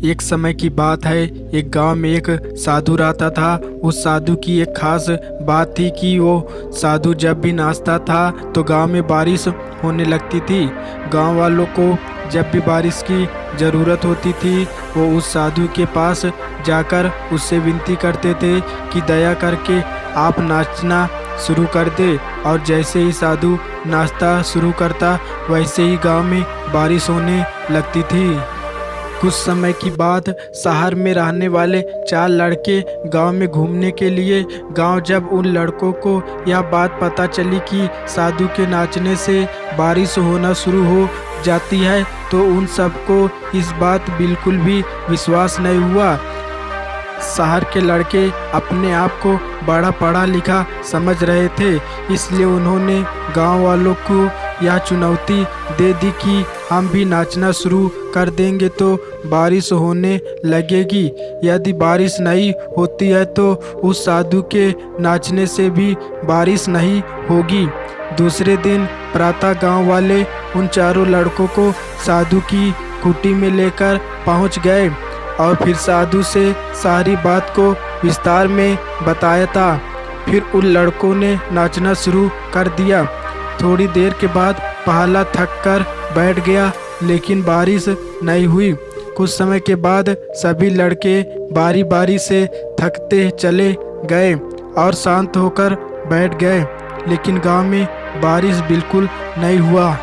एक समय की बात है, एक गांव में एक साधु रहता था। उस साधु की एक खास बात थी कि वो साधु जब भी नाचता था तो गांव में बारिश होने लगती थी। गांव वालों को जब भी बारिश की ज़रूरत होती थी वो उस साधु के पास जाकर उससे विनती करते थे कि दया करके आप नाचना शुरू कर दे। और जैसे ही साधु नाचता शुरू करता वैसे ही गांव में बारिश होने लगती थी। कुछ समय की बात, शहर में रहने वाले 4 लड़के गांव में घूमने के लिए गांव जब उन लड़कों को यह बात पता चली कि साधु के नाचने से बारिश होना शुरू हो जाती है तो उन सबको इस बात बिल्कुल भी विश्वास नहीं हुआ। शहर के लड़के अपने आप को बड़ा पढ़ा लिखा समझ रहे थे, इसलिए उन्होंने गांव वालों को यह चुनौती दे दी कि हम भी नाचना शुरू कर देंगे तो बारिश होने लगेगी। यदि बारिश नहीं होती है तो उस साधु के नाचने से भी बारिश नहीं होगी। दूसरे दिन प्रातः गांव वाले उन चारों लड़कों को साधु की कुटी में लेकर पहुंच गए और फिर साधु से सारी बात को विस्तार में बताया था। फिर उन लड़कों ने नाचना शुरू कर दिया। थोड़ी देर के बाद पहला थक कर बैठ गया लेकिन बारिश नहीं हुई। कुछ समय के बाद सभी लड़के बारी बारी से थकते चले गए और शांत होकर बैठ गए, लेकिन गांव में बारिश बिल्कुल नहीं हुआ।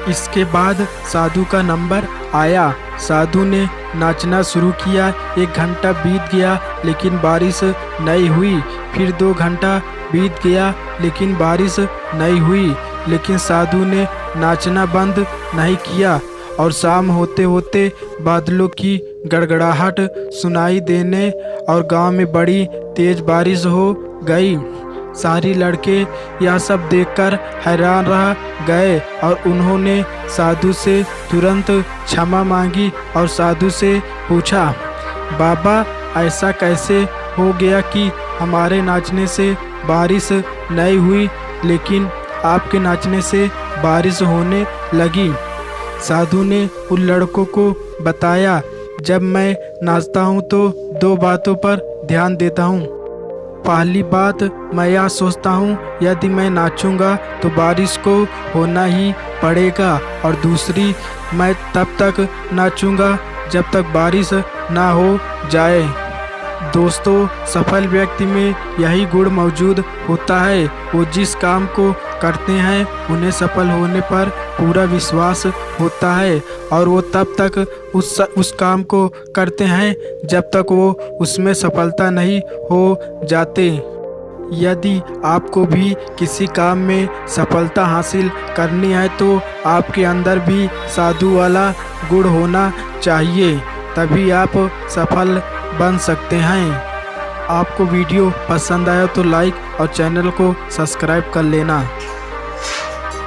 इसके बाद साधु का नंबर आया। साधु ने नाचना शुरू किया। 1 घंटा बीत गया लेकिन बारिश नहीं हुई। फिर 2 घंटा बीत गया लेकिन बारिश नहीं हुई, लेकिन साधु ने नाचना बंद नहीं किया और शाम होते होते बादलों की गड़गड़ाहट सुनाई देने और गांव में बड़ी तेज बारिश हो गई। सारी लड़के यह सब देखकर हैरान रह गए और उन्होंने साधु से तुरंत क्षमा मांगी और साधु से पूछा, बाबा ऐसा कैसे हो गया कि हमारे नाचने से बारिश नहीं हुई लेकिन आपके नाचने से बारिश होने लगी। साधु ने उन लड़कों को बताया, जब मैं नाचता हूँ तो 2 बातों पर ध्यान देता हूँ। पहली बात, मैं यह सोचता हूँ यदि मैं नाचूंगा तो बारिश को होना ही पड़ेगा, और दूसरी, मैं तब तक नाचूंगा जब तक बारिश ना हो जाए। दोस्तों, सफल व्यक्ति में यही गुण मौजूद होता है। वो जिस काम को करते हैं उन्हें सफल होने पर पूरा विश्वास होता है और वो तब तक उस काम को करते हैं जब तक वो उसमें सफलता नहीं हो जाते। यदि आपको भी किसी काम में सफलता हासिल करनी है तो आपके अंदर भी साधु वाला गुण होना चाहिए, तभी आप सफल बन सकते हैं। आपको वीडियो पसंद आया तो लाइक और चैनल को सब्सक्राइब कर लेना।